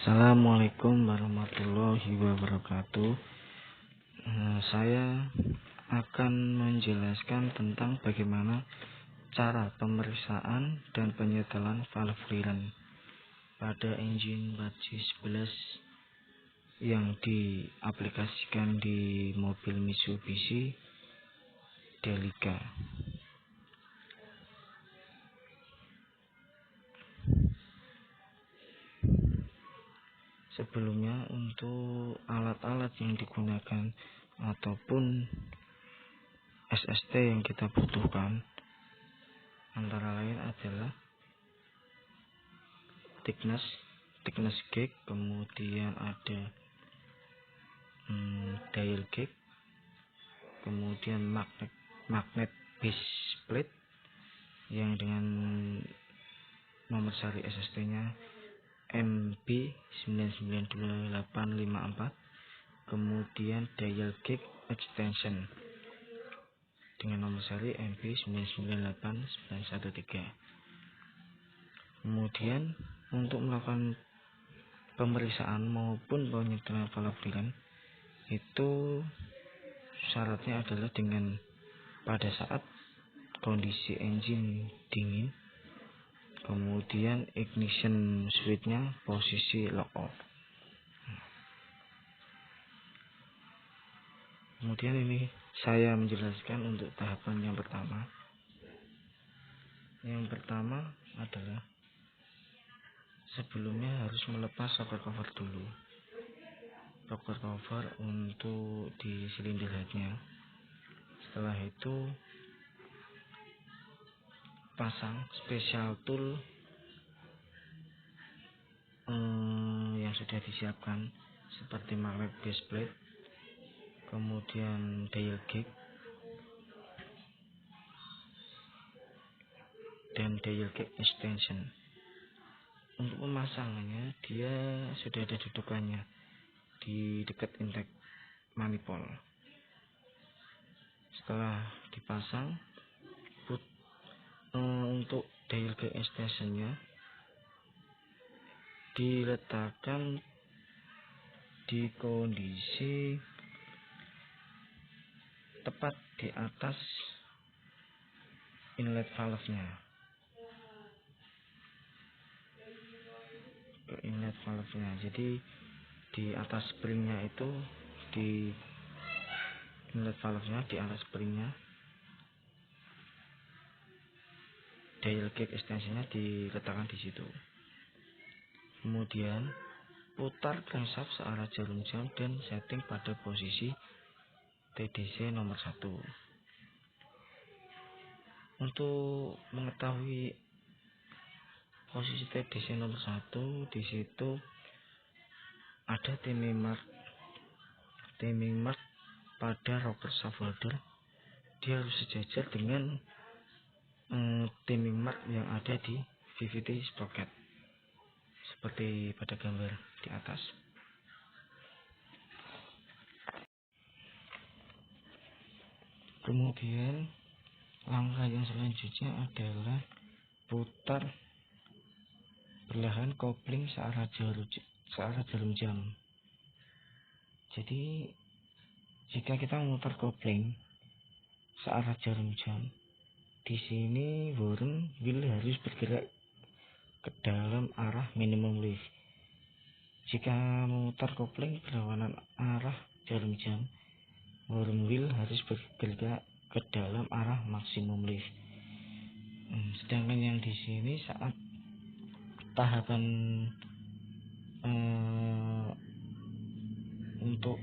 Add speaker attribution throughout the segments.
Speaker 1: Assalamualaikum warahmatullahi wabarakatuh. Saya akan menjelaskan tentang bagaimana cara pemeriksaan dan penyetelan valve clearance pada engine Apache 11 yang diaplikasikan di mobil Mitsubishi Delica. Sebelumnya, untuk alat-alat yang digunakan ataupun SST yang kita butuhkan antara lain adalah thickness gauge, kemudian ada dial gauge, kemudian magnet base plate yang dengan nomor seri SST-nya MB992854, kemudian dial gauge extension dengan nomor seri MB998913. Kemudian untuk melakukan pemeriksaan maupun penyetelan valve clearance itu syaratnya adalah dengan pada saat kondisi engine dingin, kemudian ignition switch-nya posisi lock off. Kemudian ini saya menjelaskan untuk tahapan yang pertama. Yang pertama adalah sebelumnya harus melepas rocker cover dulu. Rocker cover untuk di silinder headnya. Setelah itu pasang special tool yang sudah disiapkan seperti magnet base plate, kemudian dial gauge dan dial gauge extension. Untuk pemasangannya dia sudah ada dudukannya di dekat intake manifold. Setelah dipasang, untuk dial gauge extensionnya diletakkan di kondisi tepat di atas inlet valve-nya. Jadi di atas springnya itu, di inlet valve-nya di atas springnya, dial gauge extensionnya diletakkan di situ. Kemudian putar crankshaft searah jarum jam dan setting pada posisi TDC nomor 1. Untuk mengetahui posisi TDC nomor 1, di situ ada timing mark pada rocker shaft holder. Dia harus sejajar dengan timing mark yang ada di VVT sprocket seperti pada gambar di atas. Kemudian langkah yang selanjutnya adalah putar perlahan kopling searah jarum jam. Jadi jika kita memutar kopling searah jarum jam, di sini wheel harus bergerak ke dalam arah minimum lift. Jika memutar kopling berlawanan arah jarum jam, wheel harus bergerak ke dalam arah maksimum lift. Sedangkan yang di sini saat tahapan untuk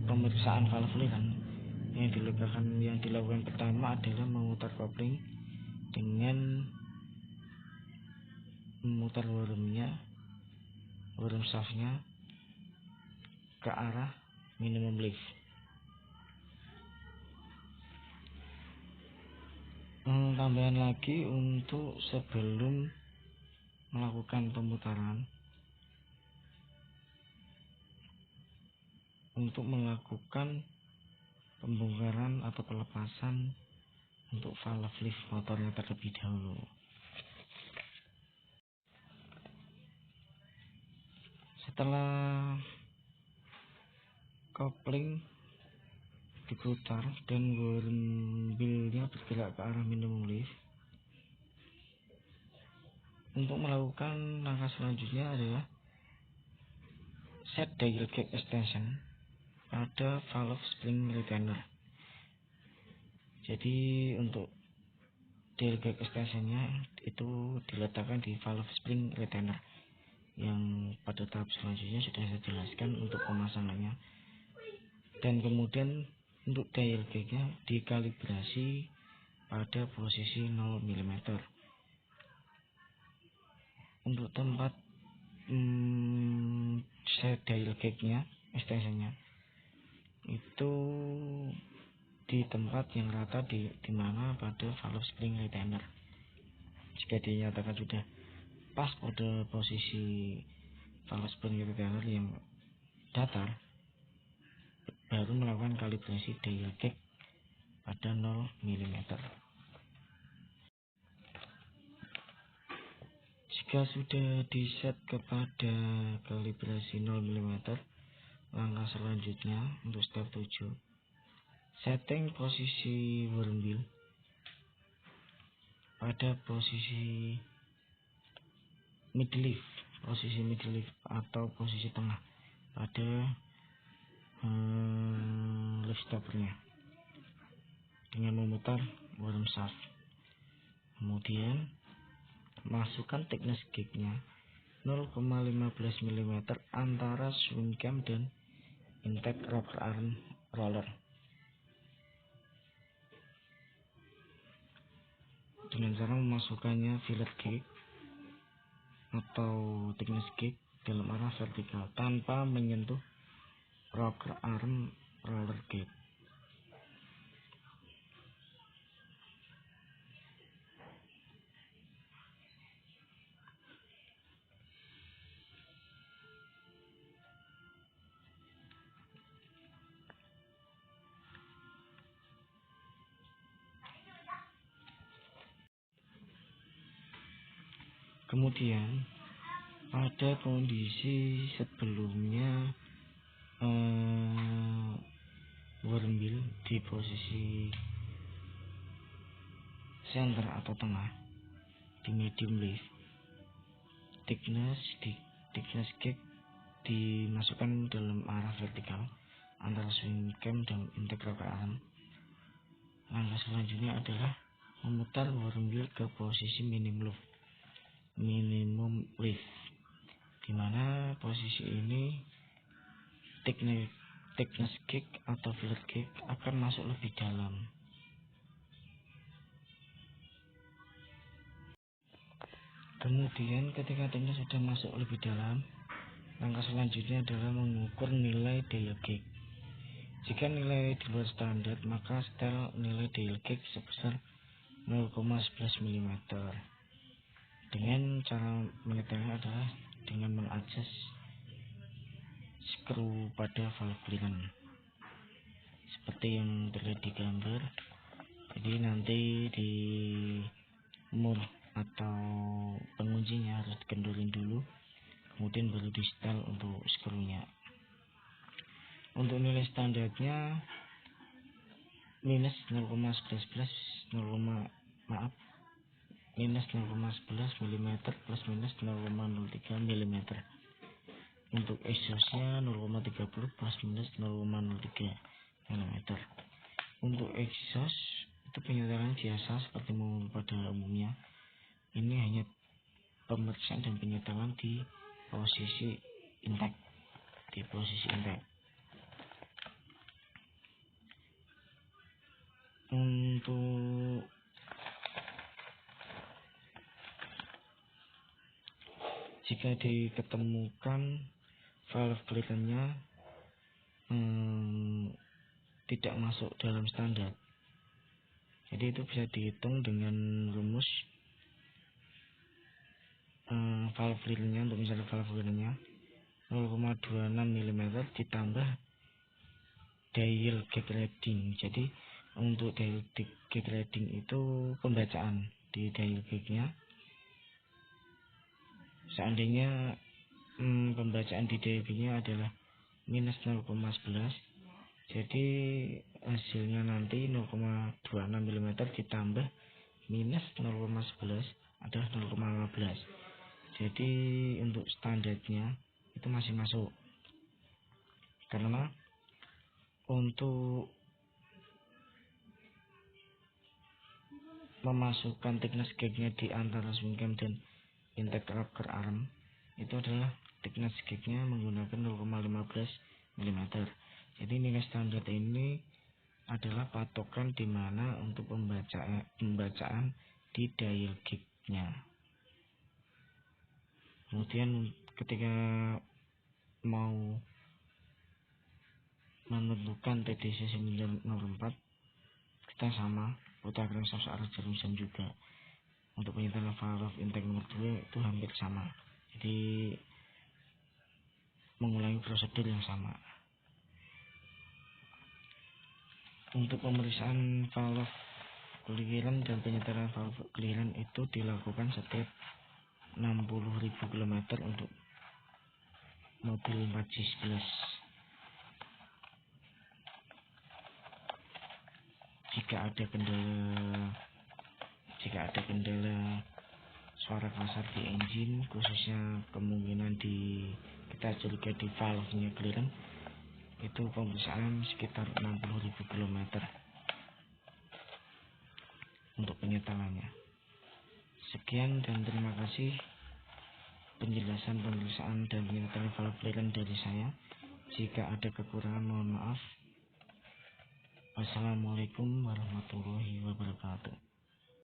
Speaker 1: pemeriksaan valve clearance yang dilakukan pertama adalah memutar kopling dengan memutar worm shaftnya ke arah minimum lift. Tambahan lagi, untuk sebelum melakukan pemutaran, untuk melakukan pembongkaran atau pelepasan untuk valve lift motornya terlebih dahulu. Setelah kopling diputar dan wheel-nya bergerak ke arah minimum lift, untuk melakukan langkah selanjutnya adalah set dial gauge extension pada valve spring retainer. Jadi untuk dial gauge extensionnya itu diletakkan di valve spring retainer yang pada tahap selanjutnya sudah saya jelaskan untuk pemasangannya. Dan kemudian untuk dial gauge-nya dikalibrasi pada posisi 0 mm. Untuk tempat set dial gauge-nya extensionnya itu di tempat yang rata di mana pada valve spring retainer. Jika dinyatakan sudah pas pada posisi valve spring retainer yang datar, baru melakukan kalibrasi dial gauge pada 0 mm. Jika sudah diset kepada kalibrasi 0 mm, langkah selanjutnya untuk step 7, setting posisi worm wheel pada posisi midlift, atau posisi tengah pada lift stoppernya dengan memutar worm shaft. Kemudian masukkan thickness gauge-nya 0,15 mm antara swing cam dan intake rocker arm roller. Dengan cara memasukkannya fillet gauge atau thickness gauge dalam arah vertikal tanpa menyentuh rocker arm roller gauge. Kemudian pada kondisi sebelumnya worm wheel di posisi center atau tengah di medium lift, thickness gauge dimasukkan dalam arah vertikal antara swing cam dan intake rocker arm. Langkah selanjutnya adalah memutar worm wheel ke posisi minimum lift, di mana posisi ini thickness gauge atau fillet gauge akan masuk lebih dalam. Kemudian ketika thickness sudah masuk lebih dalam, langkah selanjutnya adalah mengukur nilai dial gauge. Jika nilai di luar standar, maka setel nilai dial gauge sebesar 0,11 mm. Dengan cara menyetelnya adalah dengan mengadjust skru pada valve clearance seperti yang terlihat di gambar. Jadi nanti di mur atau penguncinya harus dikendulin dulu, kemudian baru di setel untuk skrunya. Untuk nilai standarnya minus 0,11 mm plus minus 0,03 mm. Untuk exhaustnya 0,30 plus minus 0,03 mm. Untuk exhaust itu penyetelan biasa seperti pada umumnya. Ini hanya pemeriksaan dan penyetelan di posisi intake. Untuk jika diketemukan valve clearance-nya tidak masuk dalam standar, jadi itu bisa dihitung dengan rumus valve clearance-nya. Untuk misalnya valve clearance-nya 0,26 mm ditambah dial gauge reading. Jadi untuk dial gauge reading itu pembacaan di dial gauge-nya. Seandainya pembacaan di DIY-nya adalah minus 0,11. Jadi hasilnya nanti 0,26 mm ditambah minus 0,11 adalah 0,15. Jadi untuk standarnya itu masih masuk, karena untuk memasukkan thickness gauge-nya di antara swing cam dan intake rocker arm itu adalah thickness gauge-nya menggunakan 0,15 mm. Jadi nilai standar ini adalah patokan di mana untuk pembacaan di dial gauge-nya. Kemudian ketika mau menentukan TDC 904 kita sama putar crankshaft arah jarum jam juga. Untuk penyetelan valve intake nomor 2 itu hampir sama, jadi mengulangi prosedur yang sama. Untuk pemeriksaan valve clearance dan penyetelan valve clearance itu dilakukan setiap 60.000 km untuk mobil 4J11. Jika ada kendala suara kasar di engine, khususnya kemungkinan kita curiga di valve-nya clearance, itu pemeriksaan sekitar 60.000 km untuk penyetelannya. Sekian dan terima kasih penjelasan pemeriksaan dan penyetelan valve clearance dari saya. Jika ada kekurangan mohon maaf. Wassalamualaikum warahmatullahi wabarakatuh.